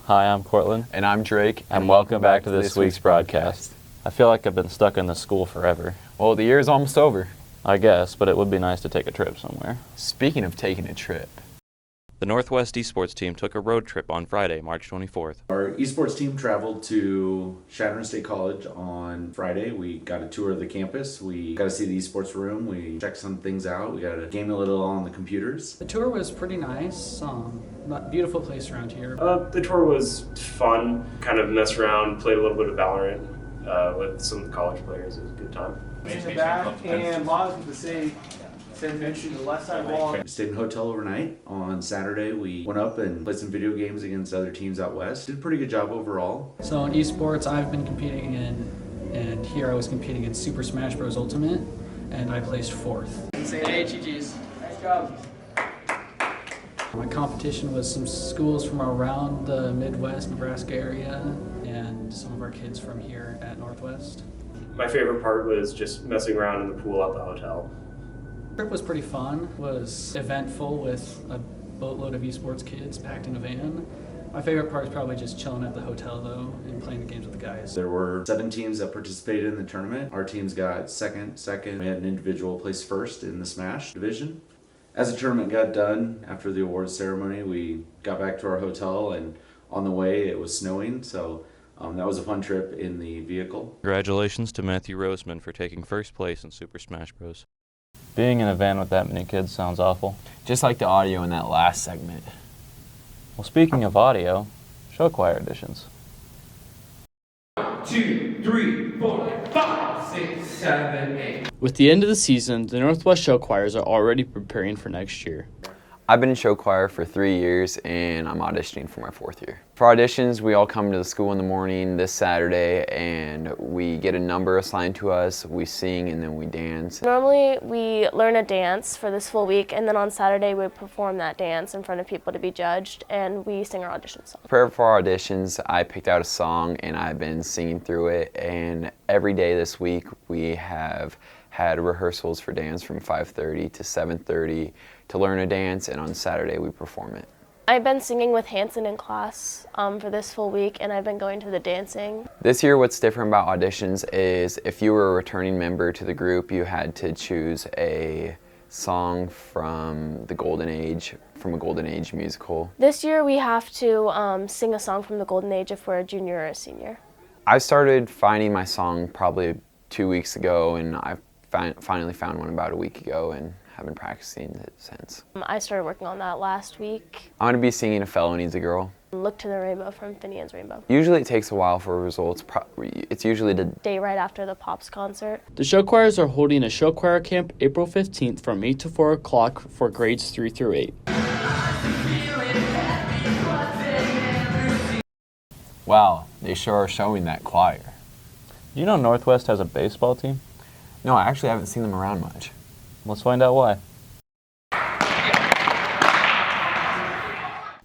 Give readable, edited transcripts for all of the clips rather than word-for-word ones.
Hi, I'm Cortland. And I'm Drake. And welcome back to this week's broadcast. I feel like I've been stuck in this school forever. Well, the year's almost over. I guess, but it would be nice to take a trip somewhere. Speaking of taking a trip. The Northwest eSports team took a road trip on Friday, March 24th. Our eSports team traveled to Shattern State College on Friday. We got a tour of the campus. We got to see the eSports room. We checked some things out. We got to game a little on the computers. The tour was pretty nice. Beautiful place around here. The tour was fun. Kind of messed around, played a little bit of Valorant with some of the college players. It was a good time. In the back and logs with the same mention the left side wall. We stayed in a hotel overnight. On Saturday, we went up and played some video games against other teams out west. Did a pretty good job overall. So in esports, I've been competing in, and here I was competing in Super Smash Bros. Ultimate, and I placed 4th. Hey, GG's. Nice job. My competition was some schools from around the Midwest, Nebraska area, and some of our kids from here at Northwest. My favorite part was just messing around in the pool at the hotel. The trip was pretty fun. It was eventful with a boatload of esports kids packed in a van. My favorite part is probably just chilling at the hotel though and playing the games with the guys. There were 7 teams that participated in the tournament. Our teams got second. We had an individual place first in the Smash division. As the tournament got done, after the awards ceremony, we got back to our hotel, and on the way it was snowing, so that was a fun trip in the vehicle. Congratulations to Matthew Roseman for taking first place in Super Smash Bros. Being in a van with that many kids sounds awful. Just like the audio in that last segment. Well, speaking of audio, show choir auditions. 1, 2, 3, 4, 5, 6, 7, 8. With the end of the season, the Northwest Show Choirs are already preparing for next year. I've been in show choir for 3 years, and I'm auditioning for my 4th year. For auditions, we all come to the school in the morning this Saturday, and we get a number assigned to us, we sing, and then we dance. Normally, we learn a dance for this full week, and then on Saturday, we perform that dance in front of people to be judged, and we sing our audition song. For our auditions, I picked out a song, and I've been singing through it, and every day this week, we have had rehearsals for dance from 5:30 to 7:30 to learn a dance, and on Saturday we perform it. I've been singing with Hanson in class for this full week, and I've been going to the dancing. This year what's different about auditions is if you were a returning member to the group, you had to choose a song from a Golden Age musical. This year we have to sing a song from the Golden Age if we're a junior or a senior. I started finding my song probably 2 weeks ago, and I finally found one about a week ago, and have been practicing it since. I started working on that last week. I'm going to be singing A Fellow Needs a Girl. Look to the Rainbow from Finian's Rainbow. Usually it takes a while for results. It's usually the day right after the Pops concert. The show choirs are holding a show choir camp April 15th from 8 to 4 o'clock for grades 3 through 8. Wow, they sure are showing that choir. Do you know Northwest has a baseball team? No, I actually haven't seen them around much. Let's find out why.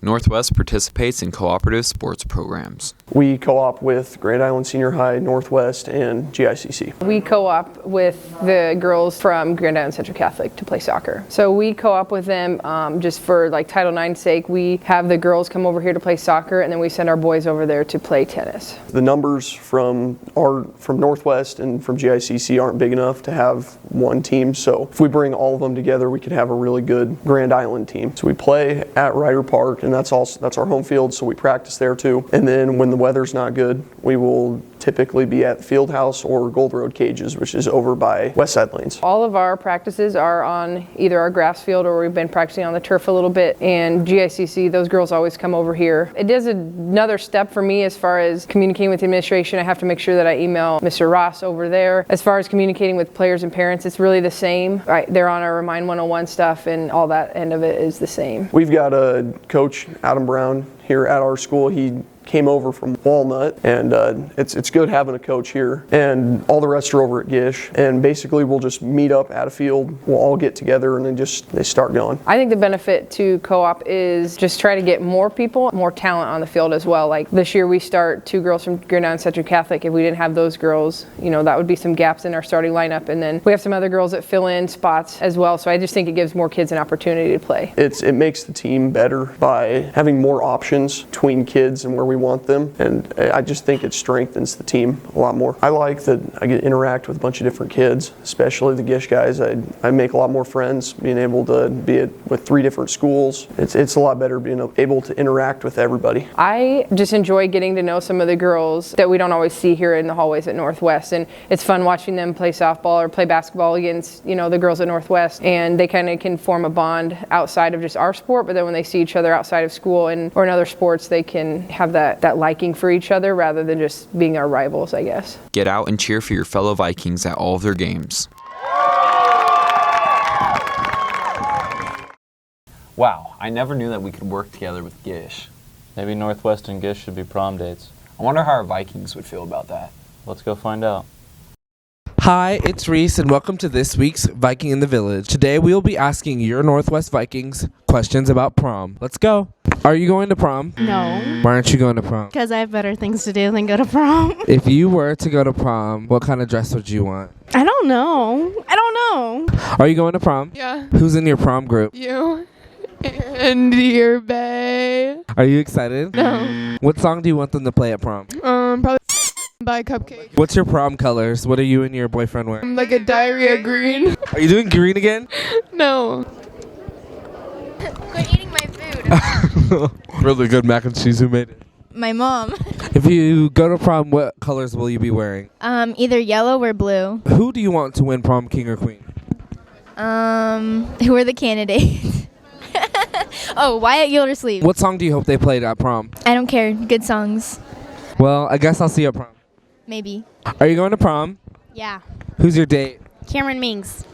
Northwest participates in cooperative sports programs. We co-op with Grand Island Senior High, Northwest, and GICC. We co-op with the girls from Grand Island Central Catholic to play soccer. So we co-op with them just for like Title IX's sake. We have the girls come over here to play soccer, and then we send our boys over there to play tennis. The numbers from Northwest and from GICC aren't big enough to have one team, so if we bring all of them together, we could have a really good Grand Island team. So we play at Ryder Park, and that's our home field, so we practice there too. And then when the weather's not good, we will typically be at the field house or Gold Road Cages, which is over by West Side Lanes. All of our practices are on either our grass field or we've been practicing on the turf a little bit. And GICC, those girls always come over here. It is another step for me as far as communicating with the administration. I have to make sure that I email Mr. Ross over there. As far as communicating with players and parents, it's really the same. They're on our Remind 101 stuff, and all that end of it is the same. We've got a coach, Adam Brown, here at our school. He came over from Walnut, and it's good having a coach here. And all the rest are over at Gish. And basically, we'll just meet up at a field. We'll all get together, and then they start going. I think the benefit to co-op is just try to get more people, more talent on the field as well. Like this year we start 2 girls from Grand Island Central Catholic. If we didn't have those girls, that would be some gaps in our starting lineup. And then we have some other girls that fill in spots as well. So I just think it gives more kids an opportunity to play. It makes the team better by having more options between kids and where we want them. And I just think it strengthens the team a lot more. I like that I get to interact with a bunch of different kids, especially the Gish guys. I make a lot more friends being able to be with 3 different schools. It's a lot better being able to interact with everybody. I just enjoy getting to know some of the girls that we don't always see here in the hallways at Northwest, and it's fun watching them play softball or play basketball against the girls at Northwest, and they kind of can form a bond outside of just our sport, but then when they see each other outside of school or in other sports, they can have that liking for each other rather than just being our rivals, I guess. Get out and cheer for your fellow Vikings at all of their games. Wow, I never knew that we could work together with Gish. Maybe Northwest and Gish should be prom dates. I wonder how our Vikings would feel about that. Let's go find out. Hi, it's Reese, and welcome to this week's Viking in the Village. Today we will be asking your Northwest Vikings questions about prom. Let's go. Are you going to prom? No. Why aren't you going to prom? Because I have better things to do than go to prom. If you were to go to prom, what kind of dress would you want? I don't know. Are you going to prom? Yeah. Who's in your prom group? You. And your bae. Are you excited? No. What song do you want them to play at prom? Probably buy cupcake. What's your prom colors? What are you and your boyfriend wearing? Like a diarrhea green. Are you doing green again? No. Quit eating my food. Really good mac and cheese. Who made it? My mom. If you go to prom, what colors will you be wearing? Either yellow or blue. Who do you want to win prom, king or queen? Who are the candidates? Oh, Wyatt Gildersleeve. What song do you hope they played at prom? I don't care. Good songs. Well, I guess I'll see you at prom. Maybe. Are you going to prom? Yeah. Who's your date? Cameron Mings.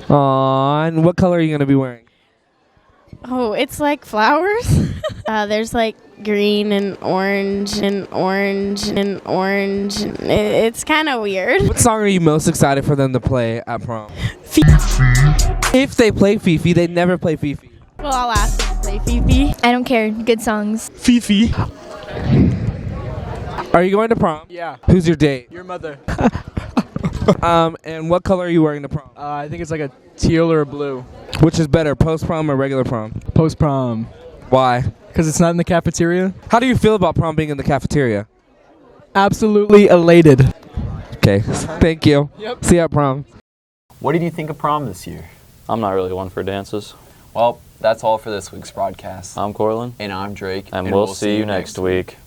Aww, and what color are you going to be wearing? Oh, it's like flowers. There's like green and orange and orange and orange. It's kind of weird. What song are you most excited for them to play at prom? If they play Fifi, they never play Fifi. Well, I'll ask them to play Fifi. I don't care. Good songs. Fifi. Are you going to prom? Yeah. Who's your date? Your mother. And what color are you wearing to prom? I think it's like a teal or a blue. Which is better, post-prom or regular prom? Post-prom. Why? Because it's not in the cafeteria. How do you feel about prom being in the cafeteria? Absolutely elated. Okay, thank you. Yep. See you at prom. What did you think of prom this year? I'm not really one for dances. Well, that's all for this week's broadcast. I'm Cortland. And I'm Drake. And we'll see you next week.